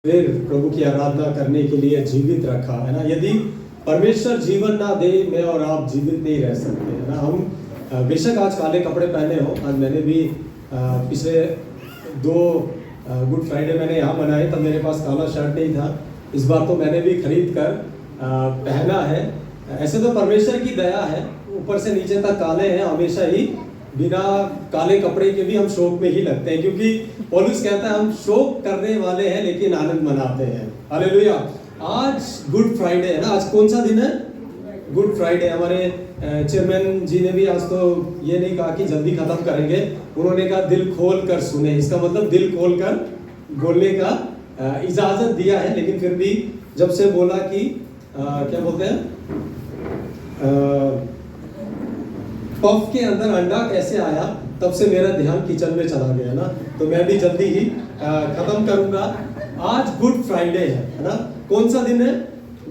फिर प्रभु की आराधना करने के लिए जीवित रखा है ना। यदि परमेश्वर जीवन ना दे, मैं और आप जीवित नहीं रह सकते है ना। हम बेशक आज काले कपड़े पहने हो, आज मैंने भी पिछले 2 गुड फ्राइडे मैंने यहाँ मनाए, तब मेरे पास काला शर्ट नहीं था। इस बार तो मैंने भी खरीद कर पहना है। ऐसे तो परमेश्वर की दया है, ऊपर से नीचे तक काले हैं। हमेशा ही बिना काले कपड़े के भी हम शोक में ही लगते हैं, क्योंकि पौलुस कहता है हम शोक करने वाले हैं लेकिन आनंद मनाते हैं। हालेलुया। आज गुड फ्राइडे है ना। आज कौन सा दिन है? Good Friday. हमारे चेयरमैन जी ने भी आज तो ये नहीं कहा कि जल्दी खत्म करेंगे, उन्होंने कहा दिल खोल कर सुने। इसका मतलब दिल खोल कर बोलने का इजाजत दिया है। लेकिन फिर भी जब से बोला कि क्या बोलते हैं, पफ के अंदर अंडा कैसे आया, तब से मेरा ध्यान किचन में चला गया ना। तो मैं भी जल्दी ही खत्म करूंगा। आज गुड फ्राइडे है ना। कौन सा दिन है?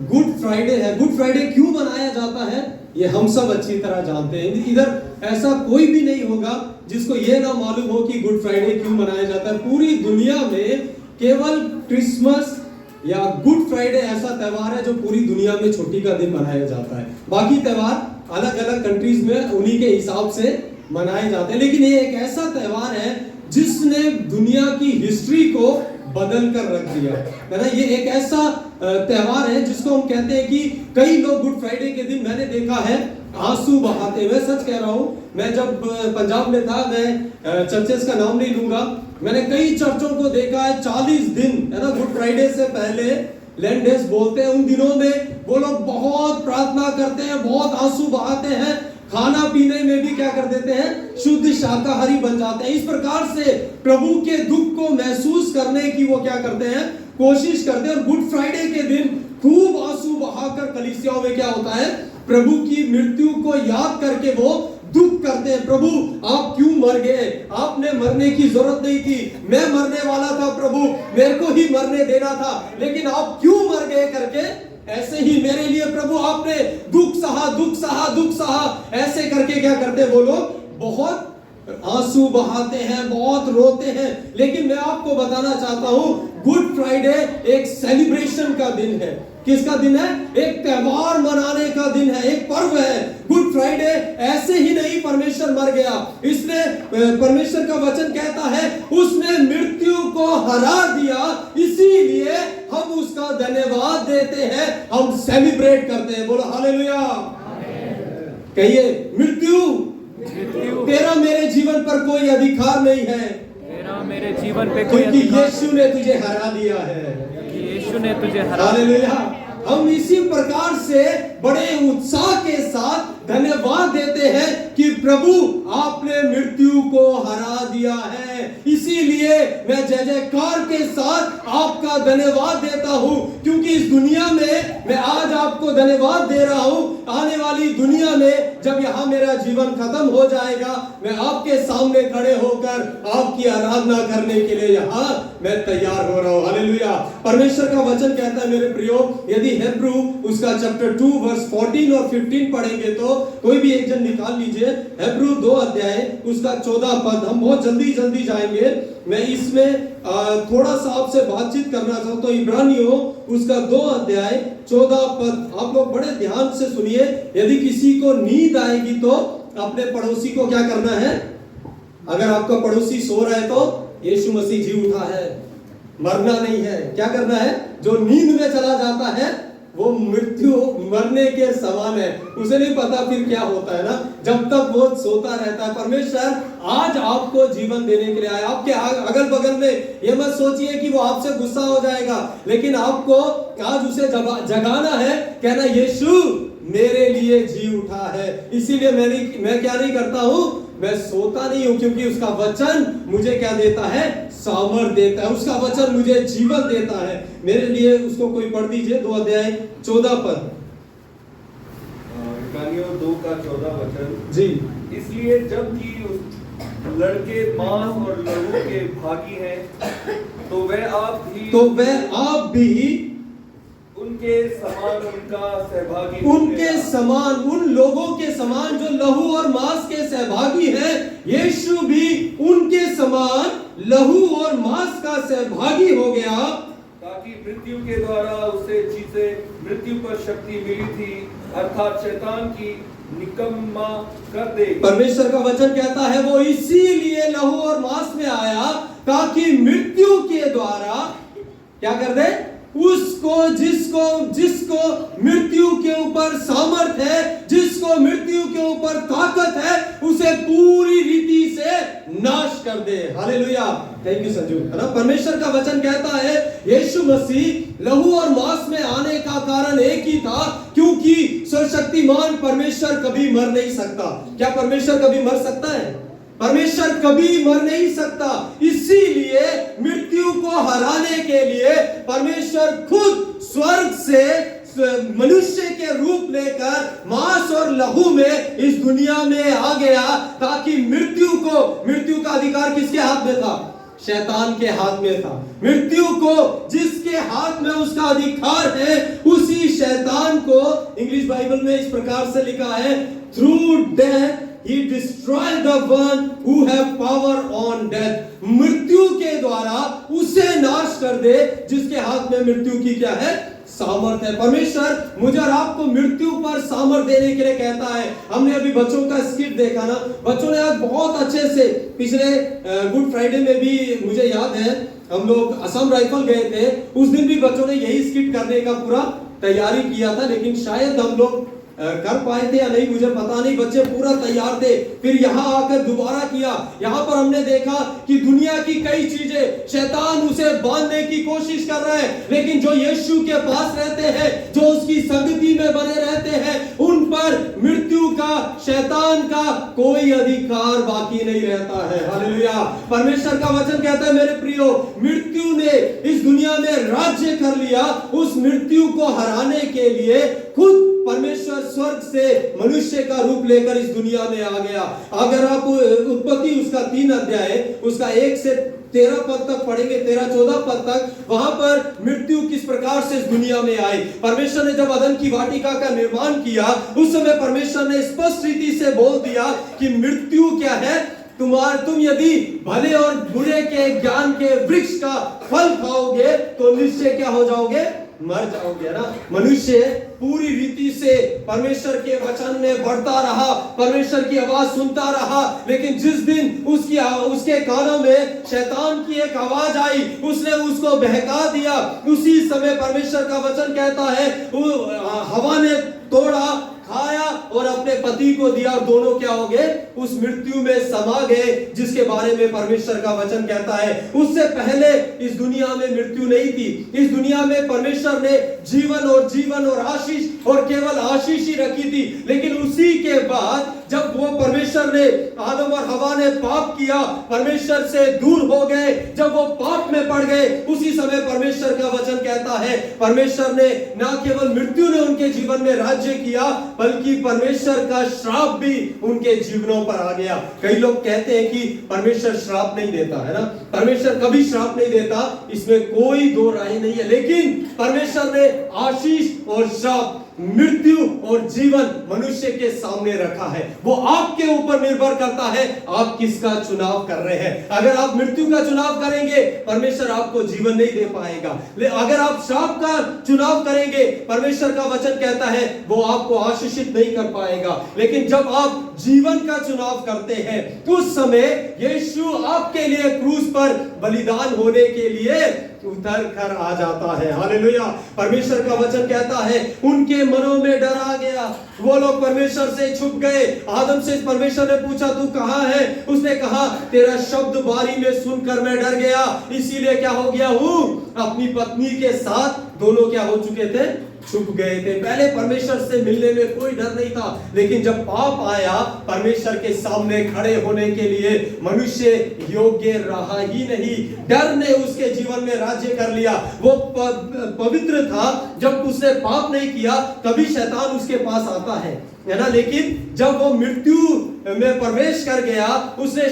गुड फ्राइडे है। गुड फ्राइडे क्यों मनाया जाता है ये हम सब अच्छी तरह जानते हैं। इधर ऐसा कोई भी नहीं होगा जिसको ये ना मालूम हो कि गुड फ्राइडे क्यों मनाया जाता है। पूरी दुनिया में केवल क्रिसमस या गुड फ्राइडे ऐसा त्योहार है जो पूरी दुनिया में छुट्टी का दिन मनाया जाता है। बाकी त्योहार अलग अलग कंट्रीज में उन्हीं के हिसाब से मनाए जाते हैं, लेकिन ये एक ऐसा त्योहार है जिसने दुनिया की हिस्ट्री को बदल कर रख दिया है ना। ये एक ऐसा त्योहार है जिसको हम कहते हैं कि कई लोग गुड फ्राइडे के दिन, मैंने देखा है, आंसू बहाते। मैं सच कह रहा हूं, मैं जब पंजाब में था, मैं चर्चेस का नाम नहीं लूंगा, मैंने कई चर्चों को देखा है 40 दिन है ना गुड फ्राइडे से पहले लैंड डेज बोलते हैं। उन दिनों में वो लोग बहुत प्रार्थना करते हैं, बहुत आंसू बहाते हैं, खाना पीने में भी क्या कर देते हैं, शुद्ध शाकाहारी बन जाते हैं। इस प्रकार से प्रभु के दुख को महसूस करने की वो क्या करते हैं, कोशिश करते हैं। और गुड फ्राइडे के दिन खूब आंसू बहाकर कलीसियाओं में क्या होता है, प्रभु की मृत्यु को याद करके वो दुख करते हैं। प्रभु आप क्यों मर गए, आपने मरने की जरूरत नहीं थी, मैं मरने वाला था प्रभु, मेरे को ही मरने देना था, लेकिन आप क्यों मर गए करके, ऐसे ही मेरे लिए प्रभु आपने दुख सहा, दुख सहा, दुख सहा, ऐसे करके क्या करते हैं वो लोग, बहुत आंसू बहाते हैं, बहुत रोते हैं। लेकिन मैं आपको बताना चाहता हूं, गुड फ्राइडे एक सेलिब्रेशन का दिन है। किसका दिन है? एक त्योहार मनाने का दिन है, एक पर्व है। गुड फ्राइडे ऐसे ही नहीं परमेश्वर मर गया, इसने, परमेश्वर का वचन कहता है उसने मृत्यु को हरा दिया, इसीलिए हम उसका धन्यवाद देते हैं, हम सेलिब्रेट करते हैं। बोलो हालेलुया। कहिए, मृत्यु तेरा मेरे जीवन पर कोई अधिकार नहीं है, तेरा मेरे जीवन पे कोई क्योंकि अधिकार, यीशु ने तुझे हरा दिया है। यीशु ने तुझे हरा। हालेलुया। हम इसी प्रकार से बड़े उत्साह के साथ धन्यवाद देते हैं कि प्रभु आपने मृत्यु को हरा दिया है, इसीलिए मैं जय जयकार के साथ आपका धन्यवाद देता हूं। क्योंकि इस दुनिया में मैं आज आपको धन्यवाद दे रहा हूं, आने वाली दुनिया में जब यहां मेरा जीवन खत्म हो जाएगा, मैं आपके सामने खड़े होकर आपकी आराधना करने के लिए यहां मैं तैयार हो रहा हूं। हालेलुया। परमेश्वर का वचन कहता है मेरे प्रियो, यदि हिब्रू उसका चैप्टर 2 वर्स 14 और 15 पढ़ेंगे तो कोई भी एक जन निकाल लीजिए, हिब्रू 2 अध्याय उसका 14 पद। हम बहुत जल्दी जाएंगे, मैं इसमें थोड़ा सा आपसे बातचीत करना चाहता हूं। इब्रानियों उसका 2 अध्याय 14 पद, आप लोग बड़े ध्यान से सुनिए। यदि किसी को नींद आएगी तो अपने पड़ोसी को क्या करना है, अगर आपका पड़ोसी सो रहा है तो यीशु मसीह जी उठा है, मरना नहीं है। क्या करना है? जो नींद में चला जाता है वो मृत्यु, मरने के समान है, उसे नहीं पता फिर क्या होता है ना, जब तक वो सोता रहता है। परमेश्वर आज आपको जीवन देने के लिए आया। आपके अगल बगल में ये मत सोचिए कि वो आपसे गुस्सा हो जाएगा, लेकिन आपको आज उसे जगाना है, कहना यीशु मेरे लिए जी उठा है। इसीलिए मैं क्या नहीं करता हूं, मैं सोता नहीं हूं, क्योंकि उसका वचन मुझे क्या देता है, सामर्थ देता है, उसका वचन मुझे जीवन देता है। मेरे लिए उसको कोई पढ़ दीजिए, 2 अध्याय 14 पद। इब्रानियों 2 का 14 वचन जी। इसलिए जबकि उस लड़के मांस और लहू के भागी हैं, तो वह आप भी उनके समान उनका सहभागी, उनके समान, उन लोगों के समान जो लहू और मांस के सहभागी हैं, यीशु भी उनके समान लहू और मांस का सहभागी हो गया, ताकि मृत्यु के द्वारा उसे चीजें मृत्यु पर शक्ति मिली थी, अर्थात शैतान की निकम्मा कर दे। परमेश्वर का वचन कहता है वो इसीलिए लहू और मांस में आया ताकि मृत्यु के द्वारा क्या कर दे, उसको जिसको मृत्यु के ऊपर सामर्थ है, जिसको मृत्यु के ऊपर ताकत है, उसे पूरी रीति से नाश कर दे। हालेलुया, थैंक यू संजू, है ना। परमेश्वर का वचन कहता है यीशु मसीह लहू और मांस में आने का कारण एक ही था, क्योंकि सर्वशक्तिमान परमेश्वर कभी मर नहीं सकता। क्या परमेश्वर कभी मर सकता है? परमेश्वर कभी मर नहीं सकता। इसीलिए मृत्यु को हराने के लिए परमेश्वर खुद स्वर्ग से मनुष्य के रूप लेकर मांस और लहू में इस दुनिया में आ गया, ताकि मृत्यु का अधिकार किसके हाथ में था? शैतान के हाथ में था। मृत्यु को जिसके हाथ में उसका अधिकार है, उसी शैतान को इंग्लिश बाइबल में इस प्रकार से लिखा है, through death he destroyed the one who have power on death। मृत्यु के द्वारा उसे नाश कर दे जिसके हाथ में मृत्यु की क्या है? सामर्थ्य है। परमेश्वर मुझे और आपको मृत्यु पर सामर्थ्य देने के लिए कहता है। हमने अभी बच्चों का स्किट देखा ना, बच्चों ने आज बहुत अच्छे से, पिछले गुड फ्राइडे में भी मुझे याद है हम लोग असम राइफल गए थे, उस दिन भी बच्चों ने यही स्किट करने का पूरा तैयारी किया था, लेकिन शायद हम लोग कर पाए थे या नहीं मुझे पता नहीं। बच्चे पूरा तैयार थे, फिर यहाँ आकर दोबारा किया। यहाँ पर हमने देखा कि दुनिया की कई चीजें शैतान उसे बांधने की कोशिश कर रहा है, लेकिन जो यीशु के पास रहते हैं, जो उसकी संगति में बने रहते हैं, उन पर मृत्यु का, शैतान का कोई अधिकार बाकी नहीं रहता है। हालेलुया, परमेश्वर का वचन कहता है मेरे प्रियो, मृत्यु ने इस दुनिया में राज्य कर लिया। उस मृत्यु को हराने के लिए खुद परमेश्वर स्वर्ग से मनुष्य का रूप लेकर इस दुनिया में आ गया। अगर आप उत्पत्ति उसका 3 अध्याय उसका 1 से 13 पद तक पढ़ेंगे, 13-14 पद तक, वहां पर मृत्यु किस प्रकार से इस दुनिया में आई। परमेश्वर ने जब अदन की वाटिका का निर्माण किया, उस समय परमेश्वर ने स्पष्ट रीति से बोल दिया कि मृत्यु क्या है, तुम यदि भले और बुरे के ज्ञान के वृक्ष का फल खाओगे तो निश्चय क्या हो जाओगे? मर जाओगे ना। मनुष्य पूरी रीति से परमेश्वर के वचन में बढ़ता रहा, परमेश्वर की आवाज सुनता रहा, लेकिन जिस दिन उसके कानों में शैतान की एक आवाज आई, उसने उसको बहका दिया। उसी समय परमेश्वर का वचन कहता है हवा ने तोड़ा, खाया और अपने पति को दिया, और दोनों क्या हो गए? उस मृत्यु में समा गए, जिसके बारे में परमेश्वर का वचन कहता है उससे पहले इस दुनिया में मृत्यु नहीं थी। इस दुनिया में परमेश्वर ने जीवन और आशीष और केवल आशीष ही रखी थी, लेकिन उसी के बाद जब वो परमेश्वर ने, आदम और हवा ने पाप किया, परमेश्वर से दूर हो गए, जब वो पाप में पड़ गए, उसी समय परमेश्वर का वचन कहता है परमेश्वर ने ना केवल मृत्यु ने उनके जीवन में राज्य किया, बल्कि परमेश्वर का श्राप भी उनके जीवनों पर आ गया। कई लोग कहते हैं कि परमेश्वर श्राप नहीं देता, है ना। परमेश्वर कभी श्राप नहीं देता, इसमें कोई दो राय नहीं है, लेकिन परमेश्वर ने आशीष और श्राप, मृत्यु और जीवन मनुष्य के सामने रखा है। वो आपके ऊपर निर्भर करता है आप किसका चुनाव कर रहे हैं। अगर आप मृत्यु का चुनाव करेंगे, परमेश्वर आपको जीवन नहीं दे पाएगा। अगर आप श्राप का चुनाव करेंगे, परमेश्वर का वचन कहता है वो आपको आशीषित नहीं कर पाएगा। लेकिन जब आप जीवन का चुनाव करते हैं, उस समय यीशु आपके लिए क्रूस पर बलिदान होने के लिए उतर कर आ जाता है। हालेलुया, परमेश्वर का वचन कहता है उनके मनों में डर आ गया, वो लोग परमेश्वर से छुप गए। आदम से परमेश्वर ने पूछा तू कहां है? उसने कहा तेरा शब्द बारी में सुनकर मैं डर गया, इसीलिए क्या हो गया हूं, अपनी पत्नी के साथ दोनों क्या हो चुके थे, छुप गए थे। पहले परमेश्वर से मिलने में कोई डर नहीं था, लेकिन जब पाप आया, परमेश्वर के सामने खड़े होने के लिए मनुष्य योग्य रहा ही नहीं। डर ने उसके जीवन में राज्य कर लिया। वो पवित्र था, जब उसने पाप नहीं किया, तभी शैतान उसके पास आता है। है ना। लेकिन जब वो मृत्यु में प्रवेश कर गया, उसने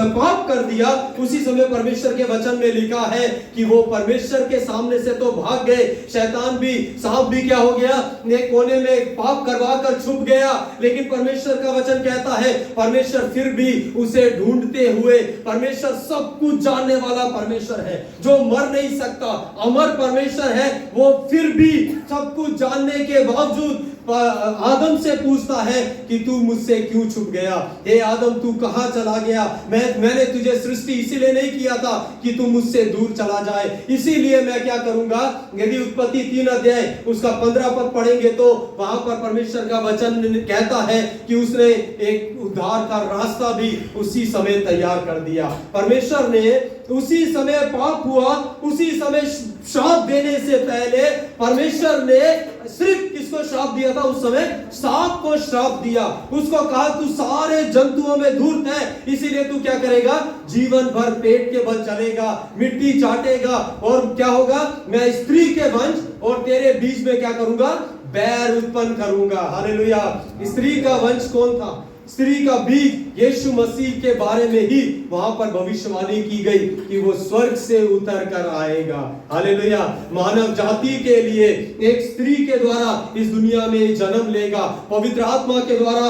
पाप कर दिया, उसी समय परमेश्वर के वचन में लिखा है कि वो परमेश्वर के सामने से तो भाग गए, शैतान भी, सांप भी क्या हो गया, एक कोने में पाप करवा कर छुप गया। लेकिन परमेश्वर का वचन कहता है परमेश्वर फिर भी उसे ढूंढते हुए, परमेश्वर सब कुछ जानने वाला परमेश्वर है, जो मर नहीं सकता, अमर परमेश्वर है, वो फिर भी सब कुछ जानने के बावजूद आदम से पूछता है कि तू मुझसे क्यों छुप गया, हे आदम तू कहां चला गया, मैंने तुझे सृष्टि इसीलिए नहीं किया था कि तू मुझसे दूर चला जाए, इसीलिए मैं क्या करूंगा। यदि उत्पत्ति 3 अध्याय उसका 15 पद पढ़ेंगे तो वहां पर परमेश्वर का वचन कहता है कि उसने एक उद्धार का रास्ता भी उसी समय तैयार कर दिया। परमेश्वर ने उसी समय पाप हुआ, उसी समय श्राप देने से पहले परमेश्वर ने सिर्फ किसको श्राप दिया था, उस समय सांप को श्राप दिया। उसको कहा तू सारे जंतुओं में धूर्त है, इसीलिए तू क्या करेगा, जीवन भर पेट के बल चलेगा, मिट्टी चाटेगा, और क्या होगा, मैं स्त्री के वंश और तेरे बीच में क्या करूंगा, बैर उत्पन्न करूंगा। हालेलुया। स्त्री का वंश कौन था, स्त्री का बीज यीशु मसीह के बारे में ही वहां पर भविष्यवाणी की गई कि वो स्वर्ग से उतर कर आएगा। हालेलुया। मानव जाति के लिए एक स्त्री के द्वारा इस दुनिया में जन्म लेगा, पवित्र आत्मा के द्वारा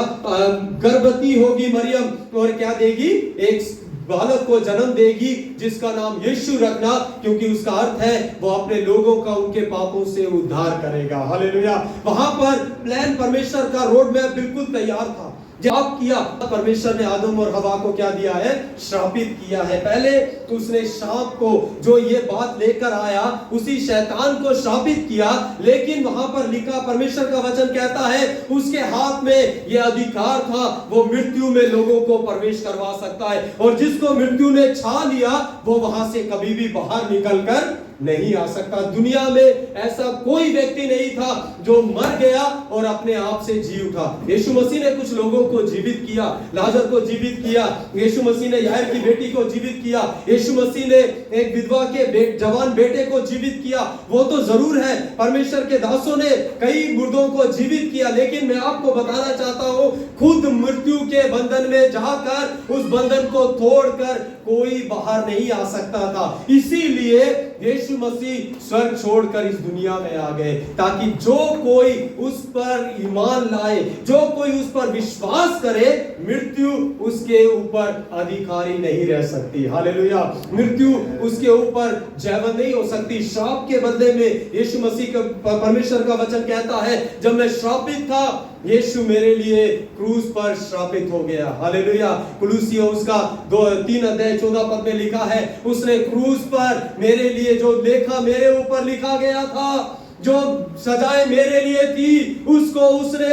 गर्भवती होगी मरियम, और क्या देगी, एक बालक को जन्म देगी जिसका नाम यीशु रखना, क्योंकि उसका अर्थ है वो अपने लोगों का उनके पापों से उद्धार करेगा। हालेलुया। वहां पर प्लान परमेश्वर का रोड मैप बिल्कुल तैयार था। जब किया परमेश्वर ने आदम और हवा को क्या दिया है, श्रापित किया है। पहले उसने सांप को जो ये बात लेकर आया, उसी शैतान को श्रापित किया, लेकिन वहां पर लिखा, परमेश्वर का वचन कहता है उसके हाथ में ये अधिकार था, वो मृत्यु में लोगों को प्रवेश करवा सकता है, और जिसको मृत्यु ने छा लिया वो वहां से कभी भी बाहर निकलकर नहीं आ सकता। दुनिया में ऐसा कोई व्यक्ति नहीं था जो मर गया और अपने आप से जी उठा। यीशु मसीह ने कुछ लोगों को जीवित किया, लाजर को जीवित किया, यीशु मसीह ने यायर की बेटी को जीवित किया, यीशु मसीह ने एक विधवा के जवान बेटे को जीवित किया, वो तो जरूर है। परमेश्वर के दासों ने कई मुर्दों को जीवित किया, लेकिन मैं आपको बताना चाहता हूं, खुद मृत्यु के बंधन में जाकर उस बंधन को तोड़कर कोई बाहर नहीं आ सकता था। इसीलिए यीशु मसीह स्वर्ग छोड़कर इस दुनिया में आ गए, ताकि जो कोई उस पर ईमान लाए, जो कोई उस पर विश्वास करे, मृत्यु उसके ऊपर अधिकारी नहीं रह सकती। हालेलुया। मृत्यु उसके ऊपर जयवंत नहीं हो सकती। श्राप के बदले में यीशु मसीह का, परमेश्वर का वचन कहता है, जब मैं श्रापित था, यीशु मेरे लिए क्रूस पर श्रापित हो गया। हालेलुया। कुलुसियों उसका 3 अध्याय 14 पद में लिखा है, उसने क्रूस पर मेरे लिए जो लेखा मेरे ऊपर लिखा गया था, जो सजाएं मेरे लिए थी, उसको उसने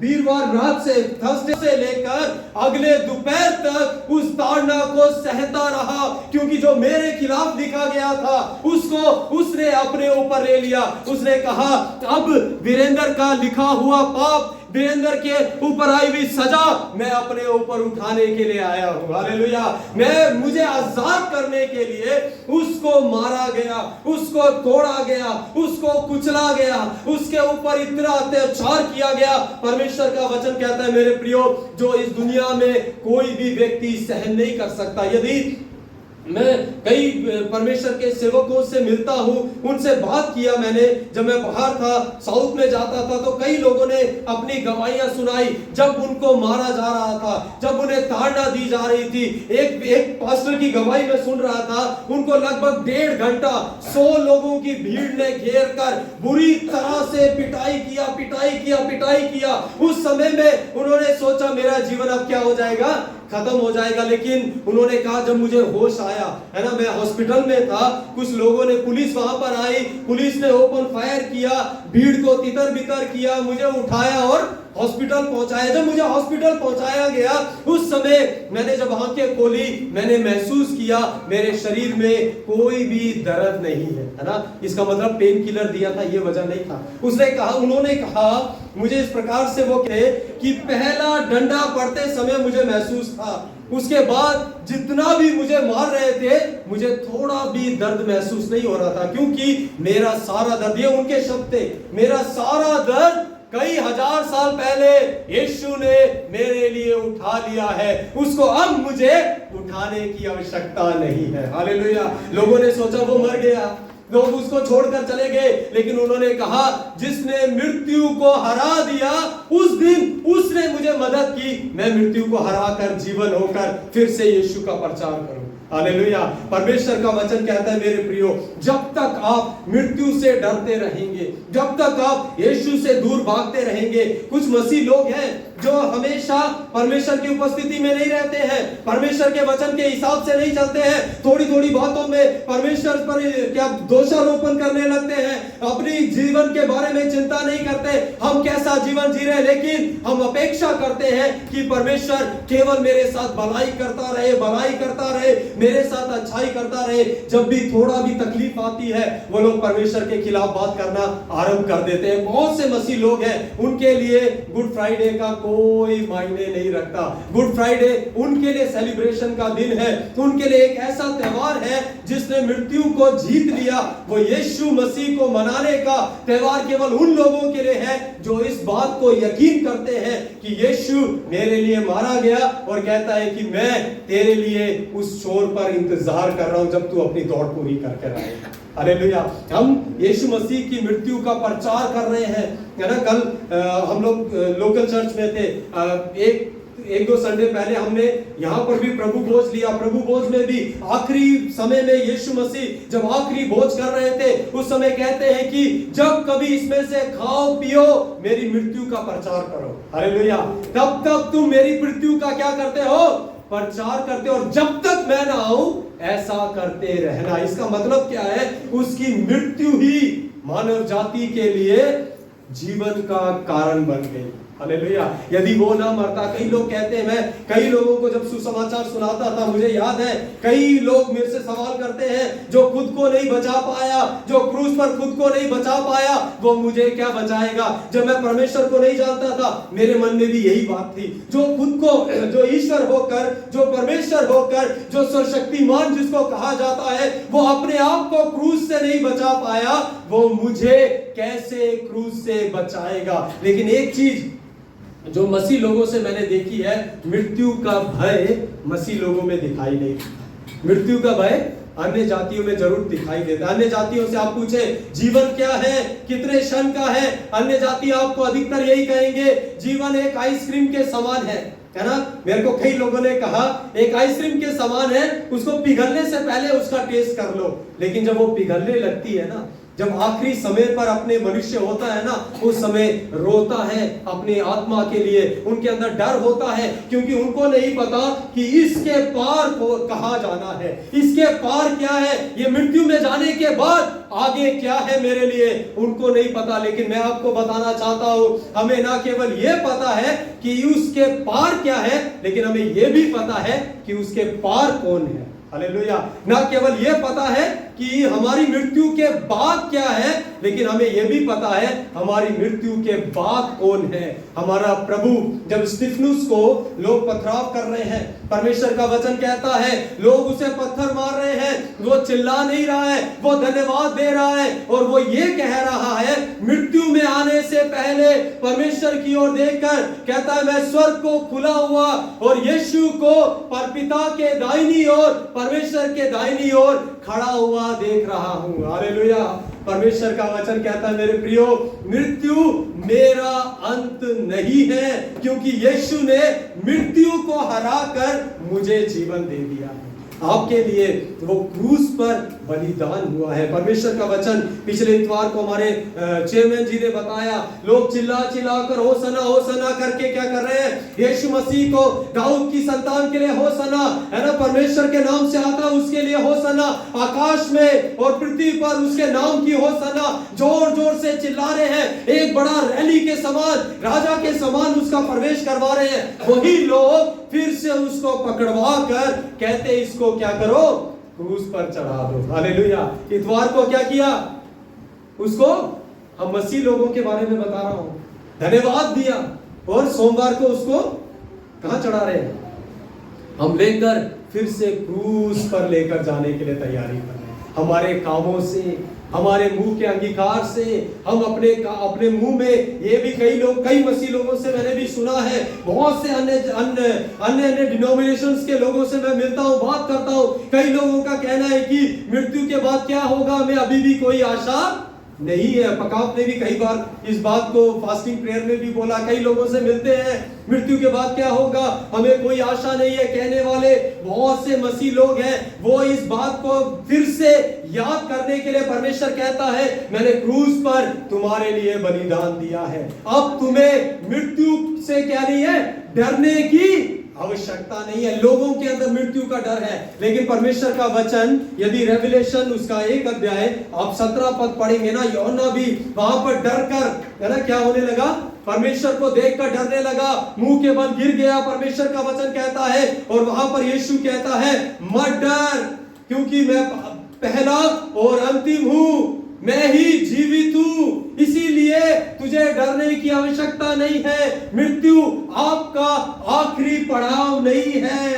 वीरवार रात से, थर्सडे से लेकर अगले दोपहर तक उस ताड़ना को सहता रहा, क्योंकि जो मेरे खिलाफ लिखा गया था उसको उसने अपने ऊपर ले लिया। उसने कहा अब वीरेंद्र का लिखा हुआ पाप, वीरेंद्र के ऊपर आई हुई सजा मैं अपने ऊपर उठाने के लिए आया हूं। हालेलुया। मुझे आजाद करने के लिए उसको मारा गया, उसको तोड़ा गया, उसको कुचला गया, उसके ऊपर इतना अत्याचार किया गया। परमेश्वर का वचन कहता है मेरे प्रियो, जो इस दुनिया में कोई भी व्यक्ति सहन नहीं कर सकता। यदि मैं कई परमेश्वर के सेवकों से मिलता हूं, उनसे बात किया मैंने, जब मैं बाहर था, साउथ में जाता था, तो कई लोगों ने अपनी गवाहियां सुनाई जब उनको मारा जा रहा था, जब उन्हें ताड़ना दी जा रही थी। एक पास्टर की गवाही में सुन रहा था, उनको लगभग 1.5 घंटा 100 लोगों की भीड़ ने घेर कर बुरी तरह से पिटाई किया। उस समय में उन्होंने सोचा मेरा जीवन अब क्या हो जाएगा, खत्म हो जाएगा। लेकिन उन्होंने कहा जब मुझे होश आया, है ना, मैं हॉस्पिटल में था, कुछ लोगों ने, पुलिस वहां पर आई, पुलिस ने ओपन फायर किया, भीड़ को तितर बितर किया, मुझे उठाया और हॉस्पिटल पहुंचाया। जब मुझे हॉस्पिटल पहुंचाया गया, उस समय मैंने जब आंखें खोली, मैंने महसूस किया मेरे शरीर में कोई भी दर्द नहीं है ना। इसका मतलब पेन किलर दिया था, ये वजह नहीं था। उन्होंने कहा मुझे इस प्रकार से वो कहे कि पहला डंडा पड़ते समय मुझे महसूस था, उसके बाद जितना भी मुझे मार रहे थे मुझे थोड़ा भी दर्द महसूस नहीं हो रहा था, क्योंकि मेरा सारा दर्द, ये उनके शब्द थे, मेरा सारा दर्द कई हजार साल पहले यीशु ने मेरे लिए उठा लिया है, उसको अब मुझे उठाने की आवश्यकता नहीं है। हालेलुया। लोगों ने सोचा वो मर गया, लोग उसको छोड़कर चले गए, लेकिन उन्होंने कहा जिसने मृत्यु को हरा दिया उस दिन उसने मुझे मदद की, मैं मृत्यु को हराकर जीवन होकर फिर से यीशु का प्रचार करूं। हालेलुया। परमेश्वर का वचन कहता है मेरे प्रियो, जब तक आप मृत्यु से डरते रहेंगे, जब तक आप यीशु से दूर भागते रहेंगे, कुछ मसीह लोग हैं जो हमेशा परमेश्वर की उपस्थिति में नहीं रहते हैं, परमेश्वर के वचन के हिसाब से नहीं चलते हैं, थोड़ी थोड़ी बातों में परमेश्वर पर क्या दोषारोपण करने लगते हैं, अपनी जीवन के बारे में चिंता नहीं करते हम कैसा जीवन जी रहे, लेकिन हम अपेक्षा करते हैं कि परमेश्वर केवल मेरे साथ भलाई करता रहे, भलाई करता रहे, मेरे साथ अच्छाई करता रहे। जब भी थोड़ा भी तकलीफ आती है वो लोग परमेश्वर के खिलाफ बात करना आरंभ कर देते हैं। बहुत से मसीह लोग हैं, उनके लिए गुड फ्राइडे का कोई मायने नहीं रखता। गुड फ्राइडे उनके लिए सेलिब्रेशन का दिन है, उनके लिए एक ऐसा त्योहार है जिसने मृत्यु को जीत लिया। वो यीशु मसीह को मनाने का त्योहार केवल उन लोगों के लिए है जो इस बात को यकीन करते हैं कि यीशु मेरे लिए मारा गया और कहता है कि मैं तेरे लिए उस छोर पर इंतजार कर रहा हूं जब तू अपनी दौड़ पूरी करके आएगा। हालेलुया। हम यीशु मसीह की मृत्यु का प्रचार कर रहे हैं, है ना। कल हम लोग लोकल चर्च में थे, एक दो संडे पहले हमने यहाँ पर भी प्रभु भोज लिया। प्रभु भोज में भी आखिरी समय में यीशु मसीह जब आखिरी भोज कर रहे थे उस समय कहते हैं कि जब कभी इसमें से खाओ पियो मेरी मृत्यु का प्रचार करो। हालेलुया। तब तक तुम मेरी मृत्यु का क्या करते हो, प्रचार करते, और जब तक मैं ना आऊं ऐसा करते रहना। इसका मतलब क्या है, उसकी मृत्यु ही मानव जाति के लिए जीवन का कारण बन गई। हालेलुया। यदि वो ना मरता, कई लोग कहते हैं, मैं कई लोगों को जब सुसमाचार सुनाता था, मुझे याद है कई लोग मेरे से सवाल करते हैं जो खुद को नहीं बचा पाया, जो क्रूस पर खुद को नहीं बचा पाया, वो मुझे क्या बचाएगा। जब मैं परमेश्वर को नहीं जानता था मेरे मन में भी यही बात थी, जो खुद को, जो ईश्वर होकर, जो परमेश्वर होकर, जो सर्वशक्तिमान जिसको कहा जाता है, वो अपने आप को क्रूस से नहीं बचा पाया, वो मुझे कैसे क्रूस से बचाएगा। लेकिन एक चीज जो मसीह लोगों से मैंने देखी है, मृत्यु का भय मसीह लोगों में दिखाई नहीं देता। मृत्यु का भय अन्य जातियों में जरूर दिखाई देता है। अन्य जातियों से आप पूछे जीवन क्या है, कितने क्षण का है, अन्य जाति आपको अधिकतर यही कहेंगे जीवन एक आइसक्रीम के समान है ना। मेरे को कई लोगों ने कहा एक आइसक्रीम के समान है, उसको पिघलने से पहले उसका टेस्ट कर लो। लेकिन जब वो पिघलने लगती है ना, जब आखिरी समय पर अपने मनुष्य होता है ना, उस समय रोता है अपनी आत्मा के लिए, उनके अंदर डर होता है, क्योंकि उनको नहीं पता कि इसके पार को कहां जाना है, इसके पार क्या है, ये मृत्यु में जाने के बाद आगे क्या है मेरे लिए, उनको नहीं पता। लेकिन मैं आपको बताना चाहता हूं, हमें ना केवल ये पता है कि उसके पार क्या है, लेकिन हमें ये भी पता है कि उसके पार कौन है। हालेलुया। ना केवल ये पता है कि हमारी मृत्यु के बाद क्या है, लेकिन हमें यह भी पता है हमारी मृत्यु के बाद कौन है, हमारा प्रभु। जब स्तिफनुस को लोग पथराव कर रहे हैं, परमेश्वर का वचन कहता है लोग उसे पत्थर मार रहे हैं, वो चिल्ला नहीं रहा है, वो धन्यवाद दे रहा है और वो ये कह रहा है मृत्यु में आने से पहले परमेश्वर की ओर देखकर कहता है मैं स्वर्ग को खुला हुआ और यीशु को परपिता के दाहिनी ओर, परमेश्वर के दाहिनी ओर खड़ा हुआ देख रहा हूं। हालेलुया। परमेश्वर का वचन कहता है मेरे प्रियो, मृत्यु मेरा अंत नहीं है, क्योंकि यीशु ने मृत्यु को हराकर मुझे जीवन दे दिया है। आपके लिए वो क्रूस पर बलिदान हुआ है। परमेश्वर का वचन पिछले इतवार को हमारे चेयरमैन जी ने बताया, लोग चिल्ला चिल्लाकर होसना होसना करके क्या कर रहे हैं, यीशु मसीह को दाऊद की संतान के लिए होसना, है ना, परमेश्वर के नाम से आता उसके लिए होसना, आकाश में और पृथ्वी पर उसके नाम की होसना जोर जोर से चिल्ला रहे हैं। एक बड़ा रैली के समान, राजा के समान उसका प्रवेश करवा रहे हैं। वही लोग फिर से उसको पकड़वा कर कहते इसको क्या करो, क्रूस पर चढ़ा दो। हालेलुया। इतवार को क्या किया, उसको हम मसीह लोगों के बारे में बता रहा हूं, धन्यवाद दिया, और सोमवार को उसको कहां चढ़ा रहे हैं, हम लेकर फिर से क्रूस पर लेकर जाने के लिए तैयारी कर रहे हैं। हमारे कामों से, हमारे मुंह के अंगीकार से हम अपने मुंह में, ये भी कई मसीह लोगों से मैंने भी सुना है, बहुत से अन्य डिनोमिनेशंस के लोगों से मैं मिलता हूँ, बात करता हूँ। कई लोगों का कहना है कि मृत्यु के बाद क्या होगा, हमें अभी भी कोई आशा नहीं है। पकाप ने भी कई बार इस बात को फास्टिंग प्रेयर में भी बोला। कई लोगों से मिलते हैं, मृत्यु के बाद क्या होगा, हमें कोई आशा नहीं है। कहने वाले बहुत से मसीह लोग हैं, वो इस बात को फिर से याद करने के लिए परमेश्वर कहता है, मैंने क्रूस पर तुम्हारे लिए बलिदान दिया है। अब तुम्हें मृत्यु से क्या नहीं है, डरने की आवश्यकता नहीं है। लोगों के अंदर मृत्यु का डर है, लेकिन परमेश्वर का वचन, यदि रेवलेशन उसका 1 अध्याय आप 17 पद पढ़ेंगे ना, यूहन्ना भी वहां पर डर कर, है ना, क्या होने लगा, परमेश्वर को देखकर डरने लगा, मुंह के बल गिर गया। परमेश्वर का वचन कहता है, और वहां पर यीशु कहता है, मत डर, क्योंकि मैं पहला और अंतिम हूं, मैं ही जीवित हूं, इसीलिए तुझे डरने की आवश्यकता नहीं है। मृत्यु आपका आखिरी पड़ाव नहीं है।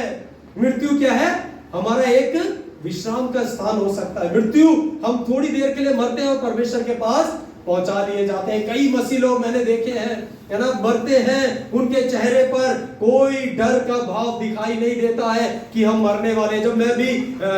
मृत्यु क्या है, हमारा एक विश्राम का स्थान हो सकता है। मृत्यु, हम थोड़ी देर के लिए मरते हैं और परमेश्वर के पास पहुंचा लिए जाते हैं। कई मसीह लोग मैंने देखे हैं, है ना, मरते हैं, उनके चेहरे पर कोई डर का भाव दिखाई नहीं देता है कि हम मरने वाले। जब मैं भी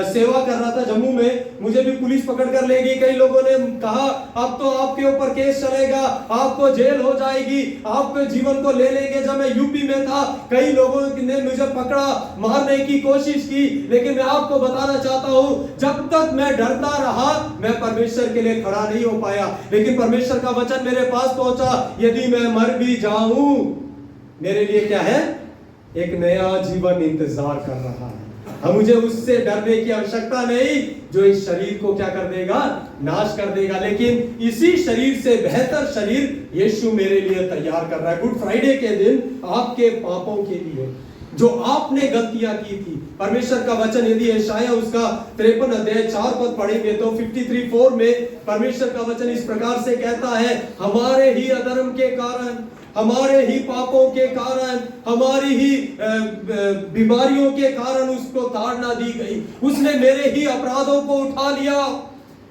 सेवा कर रहा था जम्मू में, मुझे भी पुलिस पकड़ कर ले गई। कई लोगों ने कहा, अब तो आपके ऊपर केस चलेगा, आपको जेल हो जाएगी, आपके जीवन को ले लेंगे। जब मैं यूपी में था, कई लोगों ने मुझे पकड़ा, मारने की कोशिश की, लेकिन मैं आपको बताना चाहता हूं, जब तक मैं डरता रहा, मैं परमेश्वर के लिए खड़ा नहीं हो पाया। लेकिन परमेश्वर का वचन मेरे पास पहुंचा, यदि मैं मर भी जाऊं, मेरे लिए क्या है, एक नया जीवन इंतजार कर रहा है। हम मुझे उससे डरने की आवश्यकता नहीं, जो इस शरीर को क्या कर देगा, नाश कर देगा। लेकिन इसी शरीर से बेहतर शरीर यीशु मेरे लिए तैयार कर रहा है। गुड फ्राइडे के दिन आपके पापों के लिए, जो आपने गलतियां की थी, परमेश्वर का वचन, यदि यशायाह उसका 53 अध्याय 4 पद पढ़ेंगे तो 53:4 में परमेश्वर का वचन इस प्रकार से कहता है, हमारे ही अधर्म के कारण, हमारे ही पापों के कारण, हमारी ही बीमारियों के कारण उसको ताड़ना दी गई। उसने मेरे ही अपराधों को उठा लिया।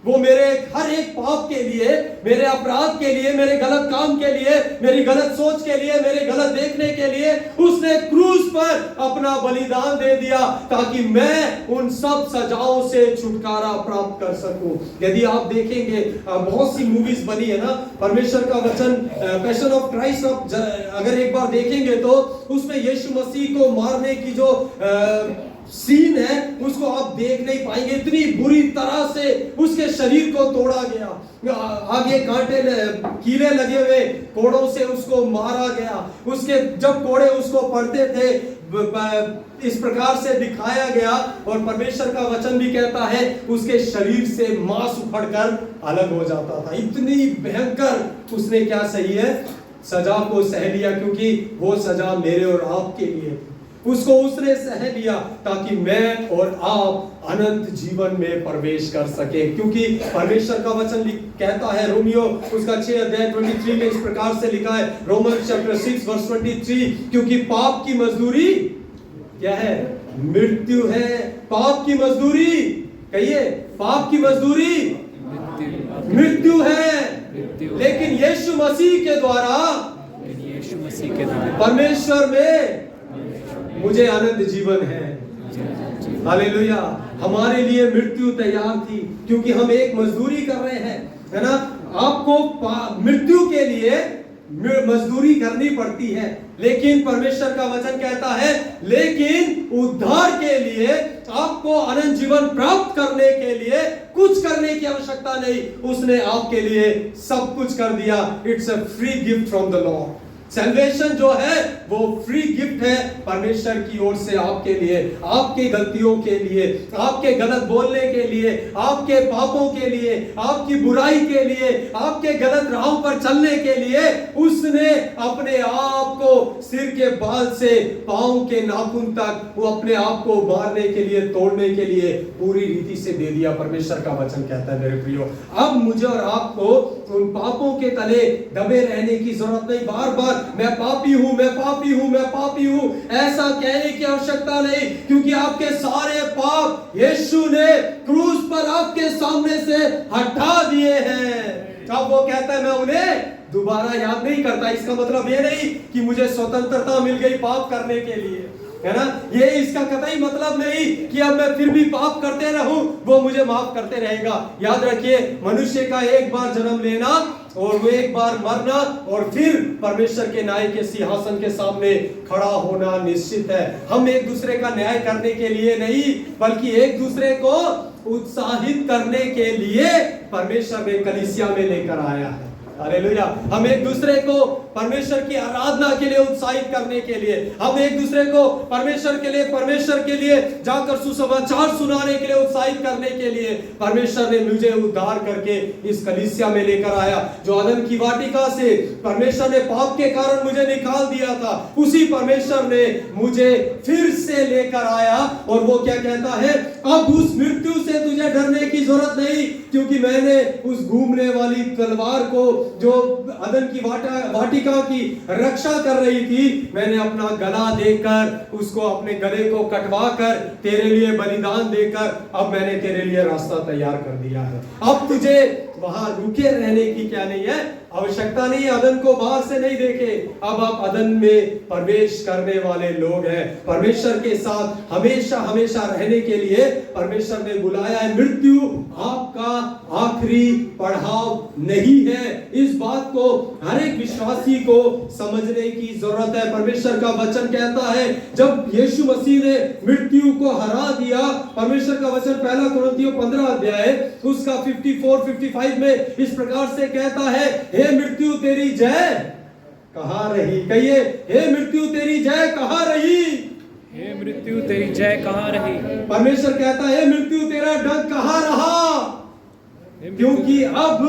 वो मेरे हर एक पाप के लिए, मेरे अपराध के लिए, मेरे गलत काम के लिए, मेरी गलत सोच के लिए, मेरे गलत देखने के लिए उसने क्रूस पर अपना बलिदान दे दिया, ताकि मैं उन सब सजाओं से छुटकारा प्राप्त कर सकूं। यदि आप देखेंगे, बहुत सी मूवीज बनी है ना, परमेश्वर का वचन, पैशन ऑफ क्राइस्ट, अगर एक बार देखेंगे तो उसमें यीशु मसीह को मारने की जो सीन है, उसको आप देख नहीं पाएंगे। इतनी बुरी तरह से उसके शरीर को तोड़ा गया, आगे कांटे कीले लगे हुए कोड़ों से उसको मारा गया। उसके जब कोड़े उसको पड़ते थे, इस प्रकार से दिखाया गया। और परमेश्वर का वचन भी कहता है, उसके शरीर से मांस उखड़कर अलग हो जाता था। इतनी भयंकर उसने क्या सही है, सजा को सह लिया, क्योंकि वो सजा मेरे और आपके लिए, उसको उसने सह लिया ताकि मैं और आप अनंत जीवन में प्रवेश कर सके। क्योंकि परमेश्वर का वचन कहता है, रोमियो उसका 6 अध्याय 23 में इस प्रकार से लिखा है, रोमन्स चैप्टर 6 वर्स 23, क्योंकि पाप की मजदूरी क्या है, मृत्यु है। पाप की मजदूरी, कहिए, पाप की मजदूरी मृत्यु है। लेकिन यीशु मसीह के द्वारा परमेश्वर में मुझे आनंद जीवन है। हालेलुया। हमारे लिए मृत्यु तैयार थी, क्योंकि हम एक मजदूरी कर रहे हैं, है ना। आपको मृत्यु के लिए मजदूरी करनी पड़ती है, लेकिन परमेश्वर का वचन कहता है, लेकिन उद्धार के लिए, आपको अनंत जीवन प्राप्त करने के लिए कुछ करने की आवश्यकता नहीं, उसने आपके लिए सब कुछ कर दिया। It's a free gift from the Lord. Salvation जो है वो फ्री गिफ्ट है परमेश्वर की ओर से आपके लिए, आपकी गलतियों के लिए, आपके गलत बोलने के लिए, आपके पापों के लिए, आपकी बुराई के लिए, आपके गलत राहों पर चलने के लिए उसने अपने आप को सिर के बाल से पांव के नाखून तक वो अपने आप को मारने के लिए, तोड़ने के लिए पूरी रीति से दे दिया। परमेश्वर का वचन कहता है मेरे प्रियो, अब मुझे और आपको उन पापों के तले दबे रहने की जरूरत नहीं। बार बार मैं पापी हूं, मैं पापी हूं, मैं पापी हूं, ऐसा कहने की आवश्यकता नहीं, क्योंकि आपके सारे पाप यीशु ने क्रूस पर आपके सामने से हटा दिए हैं। अब वो कहता है मैं उन्हें दोबारा याद नहीं करता। इसका मतलब ये नहीं कि मुझे स्वतंत्रता मिल गई पाप करने के लिए, है ना, ये इसका कतई मतलब नहीं कि अब मैं फिर भी पाप करते रहूं, वो मुझे माफ करते रहेगा। याद रखिए, मनुष्य का एक बार जन्म लेना और वो एक बार मरना और फिर परमेश्वर के न्याय के सिंहासन के सामने खड़ा होना निश्चित है। हम एक दूसरे का न्याय करने के लिए नहीं, बल्कि एक दूसरे को उत्साहित करने के लिए परमेश्वर ने कलीसिया में लेकर आया है। हालेलुया। हम एक दूसरे को परमेश्वर की आराधना के लिए उत्साहित करने के लिए, हम एक दूसरे को परमेश्वर के लिए जाकर सुसमाचार सुनाने के लिए उत्साहित करने के लिए परमेश्वर ने मुझे उद्धार करके इस कलीसिया में लेकर आया। जो अदन की वाटिका से परमेश्वर ने पाप के कारण मुझे निकाल दिया था, उसी परमेश्वर ने मुझे फिर से लेकर आया। और वो क्या कहता है, अब उस मृत्यु से तुझे डरने की जरूरत नहीं, क्योंकि मैंने उस घूमने वाली तलवार को जो अदन की वाटिका की रक्षा कर रही थी, मैंने अपना गला देकर उसको, अपने गले को कटवा कर तेरे लिए बलिदान देकर अब मैंने तेरे लिए रास्ता तैयार कर दिया है। अब तुझे वहां रुके रहने की क्या नहीं है, आवश्यकता नहीं है। अदन को बाहर से नहीं देखे, अब आप अदन में प्रवेश करने वाले लोग हैं। परमेश्वर के साथ हमेशा हमेशा रहने के लिए परमेश्वर ने बुलाया है। मृत्यु आपका आखिरी पड़ाव नहीं है। इस बात को हर एक विश्वासी को समझने की जरूरत है। परमेश्वर का वचन कहता है, जब यीशु मसीह ने मृत्यु को हरा दिया, परमेश्वर का वचन पहला कुरिन्थियों 15 अध्याय उसका 54-55 में इस प्रकार से कहता है, हे मृत्यु तेरी जय कहां रही। कहिए, हे मृत्यु तेरी जय कहां रही। हे मृत्यु तेरी जय कहां रही। परमेश्वर कहता है, हे मृत्यु तेरा डंक कहां रहा। क्योंकि अब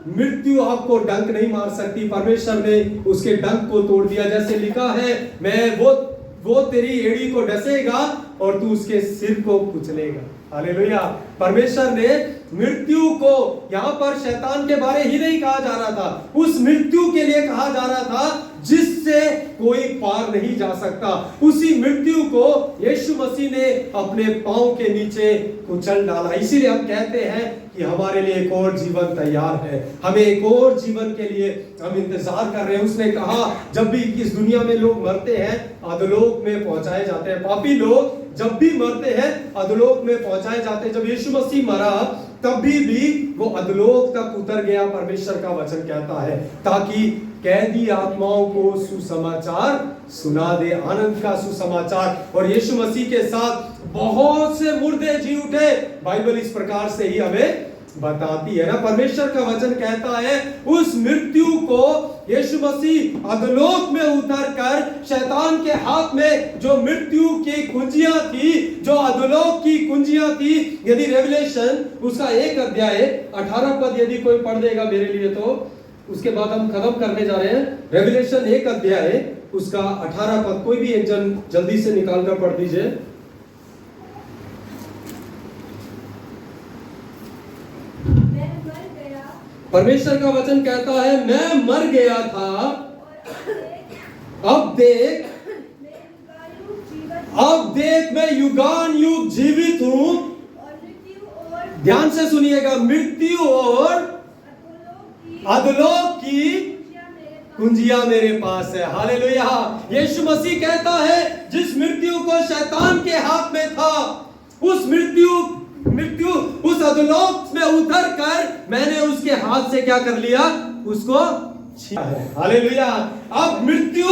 मृत्यु आपको डंक नहीं मार सकती। परमेश्वर ने उसके डंक को तोड़ दिया। जैसे लिखा है, मैं वो तेरी एड़ी को डसेगा और तू उसके सिर को कुचलेगा। हालेलुया। परमेश्वर ने मृत्यु को, यहां पर शैतान के बारे ही नहीं कहा जा रहा था, उस मृत्यु के लिए कहा जा रहा था जिससे कोई पार नहीं जा सकता। उसी मृत्यु को यीशु मसीह ने अपने पांव के नीचे कुचल डाला। इसीलिए हम कहते हैं कि हमारे लिए एक और जीवन तैयार है, हमें एक और जीवन के लिए हम इंतजार कर रहे हैं। उसने कहा, जब भी इस दुनिया में लोग मरते हैं अधोलोक में पहुंचाए जाते हैं। पापी लोग जब भी मरते हैं अधोलोक में पहुंचाए जाते हैं। जब यीशु मसीह मरा तब भी वो अधोलोक तक उतर गया, परमेश्वर का वचन कहता है, ताकि कैदी आत्माओं को सुसमाचार सुना दे, आनंद का सुसमाचार। और यीशु मसीह के साथ बहुत से मुर्दे जी उठे। बाइबल इस प्रकार से ही हमें बताती है ना। परमेश्वर का वचन कहता है, उस मृत्यु को यीशु मसीह अधोलोक में उतरकर शैतान के हाथ में जो मृत्यु की कुंजियां थी, जो अधोलोक की कुंजियां थी, यदि रेवलेशन उसका 1 अध्याय 18 पद यदि कोई पढ़ देगा मेरे लिए, तो उसके बाद हम खत्म करने जा रहे हैं। रेवलेशन 1 अध्याय उसका 18 पद कोई भी एक जन जल्दी से निकाल कर पढ़ दीजिए। परमेश्वर का वचन कहता है, मैं मर गया था, अब देख मैं युगान युग जीवित हूं। ध्यान से सुनिएगा, मृत्यु और अधोलोक की कुंजियां मेरे पास है। हालेलुया। यीशु मसीह कहता है, जिस मृत्यु को शैतान के हाथ में था, उस मृत्यु उस अधोलोक में उतर कर मैंने उसके हाथ से क्या कर लिया, उसको छीना है। हालेलुया। अब मृत्यु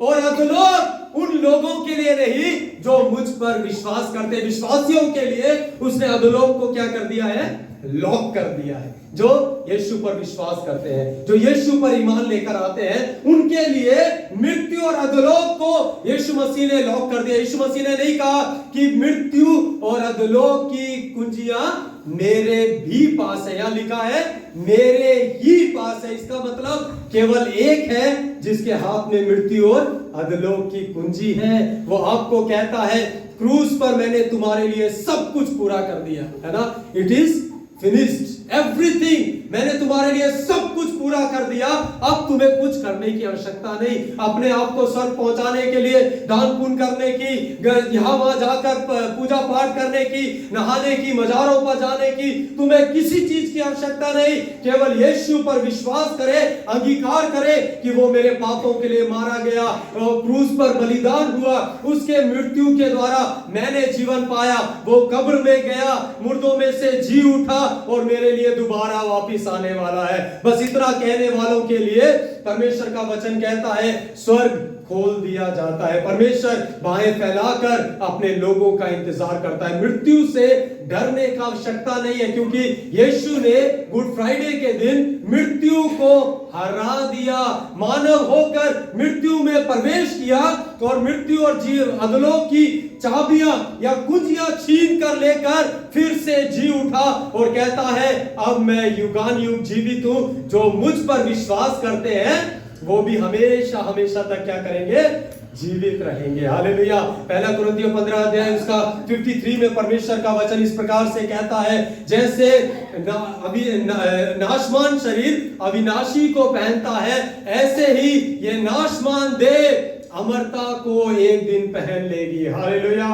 और अधोलोक उन लोगों के लिए नहीं जो मुझ पर विश्वास करते, विश्वासियों के लिए उसने अधोलोक को क्या कर दिया है, लॉक कर दिया है। जो यीशु पर विश्वास करते हैं, जो यीशु पर ईमान लेकर आते हैं, उनके लिए मृत्यु और अधोलोक को यीशु मसीह ने लॉक कर दिया। यीशु मसीह ने नहीं कहा कि मृत्यु और अधोलोक की कुंजियां मेरे भी पास है। यहां लिखा है मेरे ही पास है। इसका मतलब केवल एक है जिसके हाथ में मृत्यु और अधोलोक की कुंजी है। वो आपको कहता है, क्रूस पर मैंने तुम्हारे लिए सब कुछ पूरा कर दिया है ना। इट इज finished, everything मैंने तुम्हारे लिए सब कुछ पूरा कर दिया, अब तुम्हें कुछ करने की आवश्यकता नहीं। अपने आप को स्वर्ग पहुंचाने के लिए दान पुण्य करने की, यहाँ वहां जाकर पूजा पाठ करने की, नहाने की, मजारों पर जाने की तुम्हें किसी चीज की आवश्यकता नहीं। केवल यीशु पर विश्वास करे, अंगीकार करे कि वो मेरे पापों के लिए मारा गया, क्रूस पर बलिदान हुआ, उसके मृत्यु के द्वारा मैंने जीवन पाया, वो कब्र में गया, मुर्दों में से जी उठा और मेरे लिए दोबारा वापस आने वाला है। बस इतना कहने वालों के लिए परमेश्वर का वचन कहता है स्वर्ग खोल दिया जाता है। परमेश्वर बाहें फैलाकर अपने लोगों का इंतजार करता है। मृत्यु से डरने का आवश्यकता नहीं है, क्योंकि यीशु ने गुड फ्राइडे के दिन मृत्यु को हरा दिया, मानव होकर मृत्यु में प्रवेश किया और मृत्यु और जीव अधलोक की चाबियां या कुंजियां छीन कर लेकर फिर से जी उठा और कहता है अब मैं युगान युग जीवित हूं। जो मुझ पर विश्वास करते हैं वो भी हमेशा हमेशा तक क्या करेंगे? जीवित रहेंगे। हालेलुया। पहला कुरिन्थियों 15 अध्याय उसका 53 में परमेश्वर का वचन इस प्रकार से कहता है, जैसे नाशमान शरीर अविनाशी को पहनता है, ऐसे ही ये नाशमान देह अमरता को एक दिन पहन लेगी। हालेलुया।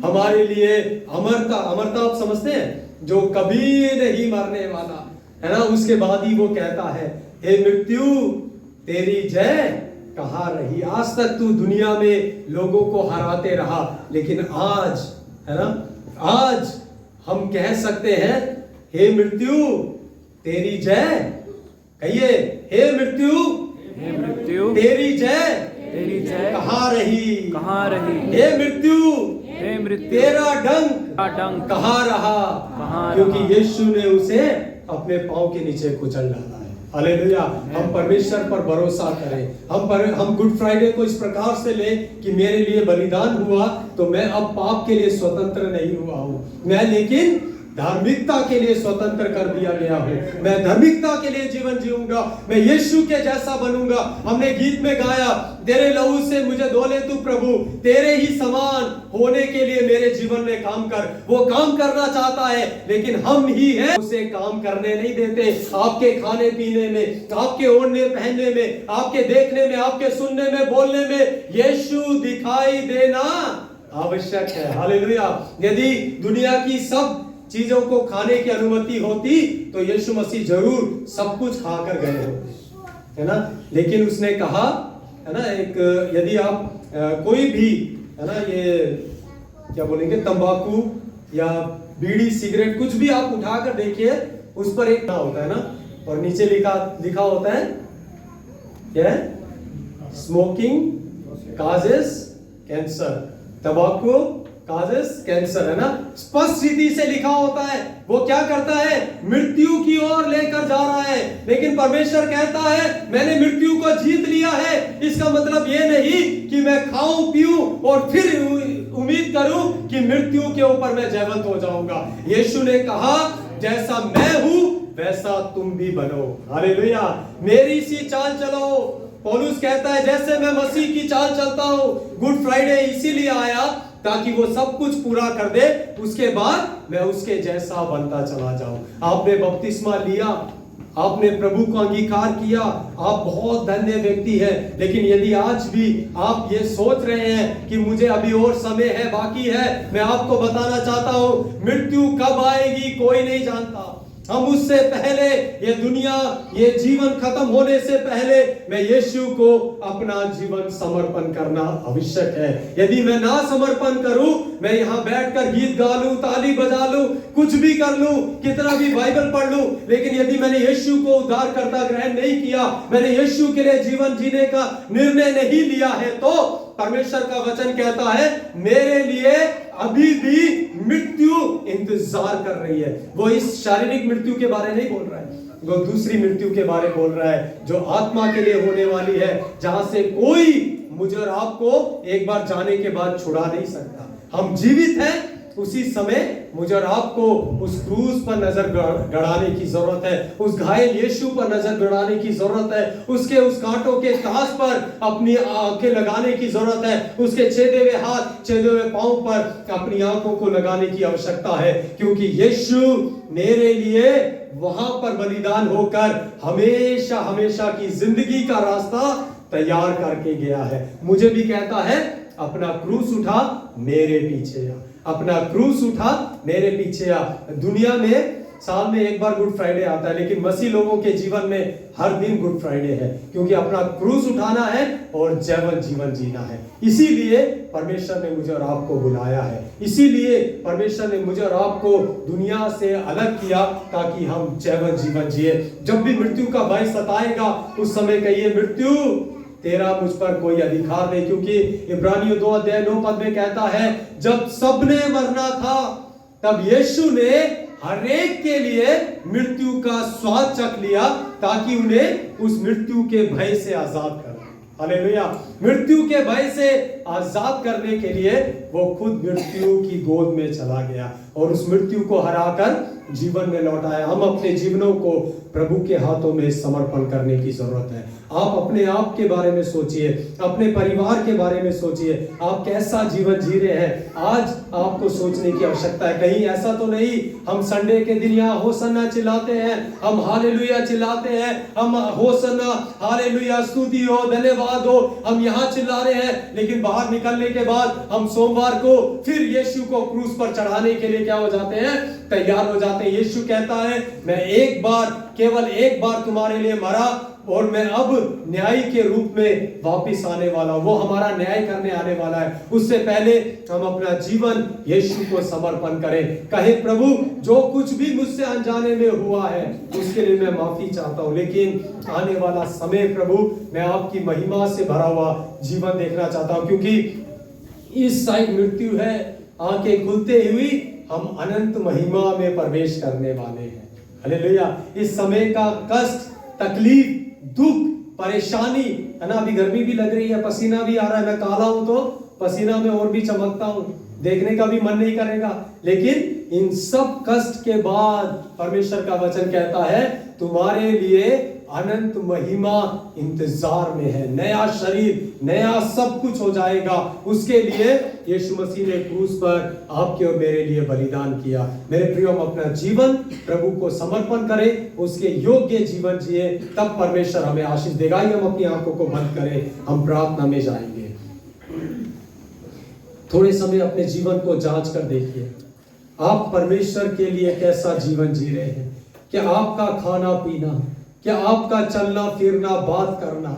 हमारे लिए अमरता, अमरता आप समझते हैं, जो कभी नहीं मरने वाला है ना। उसके बाद ही वो कहता है हे मृत्यु तेरी जय कहाँ रही। आज तक तू दुनिया में लोगों को हराते रहा, लेकिन आज है ना, आज हम कह सकते हैं हे मृत्यु तेरी जय। कहिए हे मृत्यु, हे मृत्यु तेरी जय, तेरी जय कहाँ रही, कहाँ रही। हे मृत्यु, हे मृत्यु तेरा डंक कहाँ रहा, कहाँ क्योंकि यीशु ने उसे अपने पांव के नीचे कुचल डाला है। हालेलुया। हम परमेश्वर पर भरोसा करें। हम गुड फ्राइडे को इस प्रकार से लें कि मेरे लिए बलिदान हुआ तो मैं अब पाप के लिए स्वतंत्र नहीं हुआ हूं, मैं लेकिन धार्मिकता के लिए स्वतंत्र कर दिया गया हूं। मैं धार्मिकता के लिए जीवन जीऊंगा, मैं यीशु के जैसा बनूंगा। हमने गीत में गाया तेरे लहू से मुझे धो ले तू प्रभु, तेरे ही समान होने के लिए मेरे जीवन में काम कर। वो काम करना चाहता है, लेकिन हम ही हैं उसे काम करने नहीं देते। आपके खाने पीने में, आपके ओढ़ने पहनने में, आपके देखने में, आपके सुनने में, बोलने में यीशु दिखाई देना आवश्यक है। हालेलुया। यदि दुनिया की सब चीजों को खाने की अनुमति होती तो यीशु मसीह जरूर सब कुछ खाकर गए होते, है ना। लेकिन उसने कहा, है ना, एक यदि आप कोई भी, है ना, ये क्या बोलेंगे, तंबाकू या बीड़ी सिगरेट कुछ भी आप उठाकर देखिए, उस पर एक ना होता है ना, और नीचे लिखा होता है क्या है? स्मोकिंग काजेस कैंसर, तंबाकू काजेस कैंसर, है ना। स्पष्ट रीति से लिखा होता है। वो क्या करता है? मृत्यु की ओर लेकर जा रहा है। लेकिन परमेश्वर कहता है मैंने मृत्यु को जीत लिया है। इसका मतलब ये नहीं कि मैं खाऊं पीऊं और फिर उम्मीद करूं कि मृत्यु के ऊपर मैं जयवंत हो जाऊंगा। यीशु ने कहा जैसा मैं हूं वैसा तुम भी बनो। हालेलुया। मेरी सी चाल चलो। पौलुस कहता है जैसे मैं मसीह की चाल चलता हूं। गुड फ्राइडे इसीलिए आया ताकि वो सब कुछ पूरा कर दे, उसके बाद मैं उसके जैसा बनता चला जाऊं। आपने बपतिस्मा लिया, आपने प्रभु को अंगीकार किया, आप बहुत धन्य व्यक्ति हैं। लेकिन यदि आज भी आप ये सोच रहे हैं कि मुझे अभी और समय है, बाकी है, मैं आपको बताना चाहता हूं मृत्यु कब आएगी कोई नहीं जानता। हम उससे पहले, ये दुनिया, ये जीवन खत्म होने से पहले मैं यीशु को अपना जीवन समर्पण करना आवश्यक है। यदि मैं ना समर्पण करूं, मैं यहां बैठकर गीत गा लूं, ताली बजा लूं, कुछ भी कर लूं, कितना भी बाइबल पढ़ लूं, लेकिन यदि मैंने यीशु को उद्धारकर्ता ग्रहण नहीं किया, मैंने यीशु के लिए जीवन जीने का निर्णय नहीं लिया है, तो परमेश्वर का वचन कहता है मेरे लिए अभी भी मृत्यु इंतजार कर रही है। वो इस शारीरिक मृत्यु के बारे नहीं बोल रहा है, वो दूसरी मृत्यु के बारे बोल रहा है जो आत्मा के लिए होने वाली है, जहां से कोई मुझे और आपको एक बार जाने के बाद छुड़ा नहीं सकता। हम जीवित हैं, उसी समय मुझे और आपको उस क्रूस पर नजर गड़ाने की जरूरत है, उस घायल यीशु पर नजर गड़ाने की जरूरत है, उसके उस कांटों के ताज पर अपनी आंखें लगाने की जरूरत है, उसके छेदे हुए हाथ छेदे हुए पांव पर अपनी आंखों को लगाने की आवश्यकता है, क्योंकि यीशु मेरे लिए वहां पर बलिदान होकर हमेशा हमेशा की जिंदगी का रास्ता तैयार करके गया है। मुझे भी कहता है अपना क्रूस उठा मेरे पीछे आ, अपना क्रूस उठा मेरे पीछे आ। दुनिया में साल में एक बार गुड फ्राइडे आता है, लेकिन मसीह लोगों के जीवन में हर दिन गुड फ्राइडे है, क्योंकि अपना क्रूस उठाना है और जैवन जीवन जीना है। इसीलिए परमेश्वर ने मुझे और आपको बुलाया है, इसीलिए परमेश्वर ने मुझे और आपको दुनिया से अलग किया ताकि हम जैवन जीवन जिए। जब भी मृत्यु का भय सताएगा उस समय कहिए, मृत्यु तेरा मुझ पर कोई अधिकार नहीं, क्योंकि इब्रानियों 2:9 में कहता है जब सबने मरना था तब यीशु ने हर एक के लिए मृत्यु का स्वाद चख लिया ताकि उन्हें उस मृत्यु के भय से आजाद कर। हालेलुया। मृत्यु के भय से आजाद करने के लिए वो खुद मृत्यु की गोद में चला गया और उस मृत्यु को हराकर जीवन में लौटाया। हम अपने जीवनों को प्रभु के हाथों में समर्पण करने की जरूरत है। आप अपने आप के बारे में सोचिए, अपने परिवार के बारे में सोचिए, आप कैसा जीवन जी रहे हैं। आज आपको सोचने की आवश्यकता है। कहीं ऐसा तो नहीं हम संडे के दिन यहाँ होसन्ना चिल्लाते हैं, हम हालेलुया चिल्लाते हैं, हम होसन्ना हालेलुया स्तुति हो धन्यवाद हो, हम यहाँ चिल्ला रहे हैं, लेकिन बाहर निकलने के बाद हम सोमवार को फिर यीशु को क्रूस पर चढ़ाने के लिए क्या हो जाते हैं, तैयार हो जाते हैं। यीशु कहता है मैं एक बार, केवल एक बार तुम्हारे लिए मरा और मैं अब न्याय के रूप में वापस आने वाला हूं। वो हमारा न्याय करने आने वाला है। उससे पहले हम अपना जीवन यीशु को समर्पण करें। कहे प्रभु जो कुछ भी मुझसे अनजाने में हुआ है उसके लिए मैं माफी चाहता हूं, लेकिन आने वाला समय प्रभु मैं आपकी महिमा से भरा हुआ जीवन देखना चाहता हूं, क्योंकि इस साइड मृत्यु है, आंखें खुलते हुई हम अनंत महिमा में प्रवेश करने वाले हैं। हालेलुया। इस समय का कष्ट, तकलीफ, दुख, परेशानी है ना, अभी गर्मी भी लग रही है, पसीना भी आ रहा है, मैं काला हूं तो पसीना में और भी चमकता हूं, देखने का भी मन नहीं करेगा, लेकिन इन सब कष्ट के बाद परमेश्वर का वचन कहता है तुम्हारे लिए अनंत महिमा इंतजार में है। नया शरीर, नया सब कुछ हो जाएगा। उसके लिए यीशु मसीह ने क्रूस पर आपके और मेरे लिए बलिदान किया। मेरे प्रियो, हम अपना जीवन प्रभु को समर्पण करें, उसके योग्य जीवन जिए, तब परमेश्वर हमें आशीष देगा। हम अपनी आंखों को बंद करें, हम प्रार्थना में जाएंगे। थोड़े समय अपने जीवन को जांच कर देखिए, आप परमेश्वर के लिए कैसा जीवन जी रहे हैं। क्या आपका खाना पीना, क्या आपका चलना फिरना, बात करना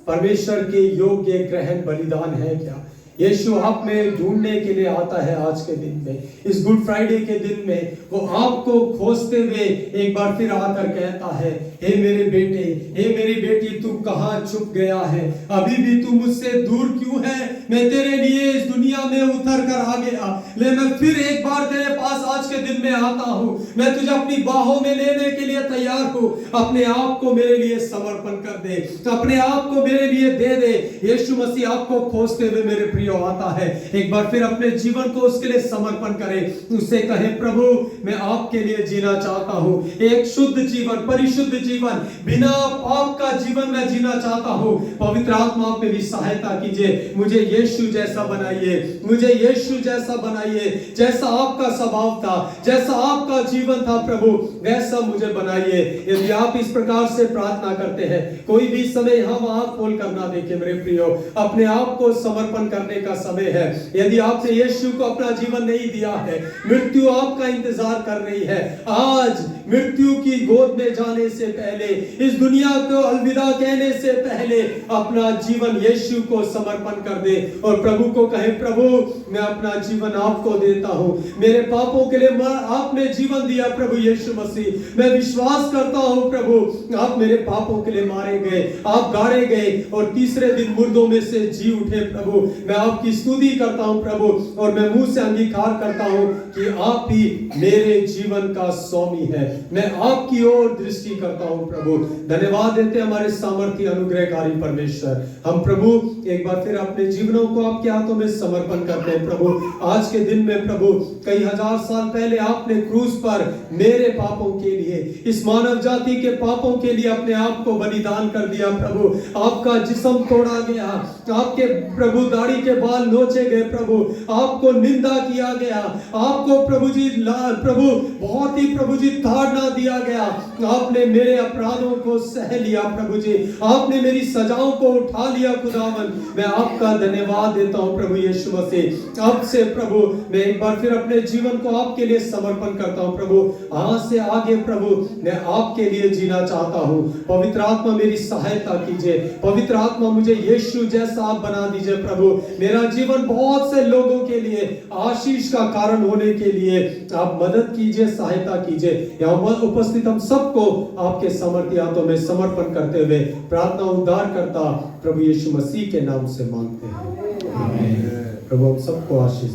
परमेश्वर के योग्य ग्रहण बलिदान है क्या? यीशु आप में ढूंढने के लिए आता है आज के दिन में, इस गुड फ्राइडे के दिन में वो आपको खोजते हुए एक बार फिर आकर कहता है, हे मेरे बेटे, हे मेरी बेटी, तू कहाँ छुप गया है? अभी भी तू मुझसे दूर क्यों है? मैं तेरे लिए इस दुनिया में उतर कर आ गया, ले मैं फिर एक बार तेरे पास आज के दिन में आता हूँ। मैं तुझे अपनी बाहों में लेने के लिए तैयार हूँ। अपने आप को मेरे लिए समर्पण कर दे, अपने आप को मेरे लिए दे दे। यीशु मसीह आपको खोजते हुए मेरे प्रिय आता है। एक बार फिर अपने जीवन को उसके लिए समर्पण करें, उससे कहे प्रभु मैं आपके लिए जीना चाहता हूँ, एक शुद्ध जीवन, परिशुद्ध जीवन, बिना पाप का जीवन मैं जीना चाहता हूँ। पवित्र आत्मा आप में भी सहायता कीजिए, मुझे यीशु जैसा बनाइए, मुझे यीशु जैसा बनाइए, जैसा आपका स्वभाव था, जैसा आपका जीवन था प्रभु, वैसा मुझे बनाइए। यदि आप इस प्रकार से प्रार्थना करते हैं, कोई भी समय हम आंख खोल कर ना देखे मेरे प्रियो, अपने आप को समर्पण करने का समय है। यदि आपने यीशु को अपना जीवन नहीं दिया है, मृत्यु आपका इंतजार कर रही है। आज मृत्यु की गोद में जाने से पहले, इस दुनिया को अलविदा कहने से पहले अपना जीवन यीशु को समर्पण कर दे और प्रभु को कहे, प्रभु मैं अपना जीवन आपको देता हूं, मेरे पापों के लिए आपने जीवन दिया प्रभु यीशु मसीह, मैं विश्वास करता हूं प्रभु आप मेरे पापों के लिए मारे गए, आप गाड़े गए और तीसरे दिन मुर्दों में से जी उठे प्रभु। मैं आपकी स्तुति करता हूं प्रभु और मैं मुंह से अंगीकार करता हूं कि आप ही मेरे जीवन का स्वामी है। मैं आपकी ओर दृष्टि करता हूं प्रभु। धन्यवाद देते हमारे सामर्थ्य अनुग्रहकारी परमेश्वर। हम प्रभु एक बार फिर अपने जीवनों को आपके हाथों में समर्पण करते हैं प्रभु। आज के दिन में प्रभु कई हजार साल पहले आपने क्रूस पर मेरे पापों के लिए, इस मानव जाति के पापों के लिए अपने आप को बलिदान कर दिया प्रभु। आपका जिस्म तोड़ा गया, आपके प्रभु दाढ़ी के बाल नोचे गए प्रभु, आपको निंदा किया गया, आपको प्रभु जी प्रभु बहुत ही प्रभु जी ताड़ना दिया गया। आपने मेरे अपराधों को सह लिया प्रभु जी, आपने मेरी सजाओं को उठा लिया खुदावन। मैं आपका धन्यवाद देता हूं प्रभु यीशु मसीह। अब से प्रभु मैं एक बार फिर अपने जीवन को आपके लिए समर्पण करता हूं प्रभु। आज से आगे प्रभु मैं आपके लिए जीना चाहता हूं। पवित्र आत्मा मेरी सहायता कीजिए, पवित्र आत्मा मुझे यीशु जैसा आप बना दीजिए प्रभु। मेरा जीवन बहुत से लोगों के लिए आशीष का कारण होने के लिए आप मदद कीजिए, सहायता कीजिए। यहाँ उपस्थित हम सबको आपके समर्थी हाथों में समर्पण करते हुए प्रार्थना उद्धार करता प्रभु यीशु मसीह के नाम से मांगते हैं, आमीन। प्रभु हम सबको आशीष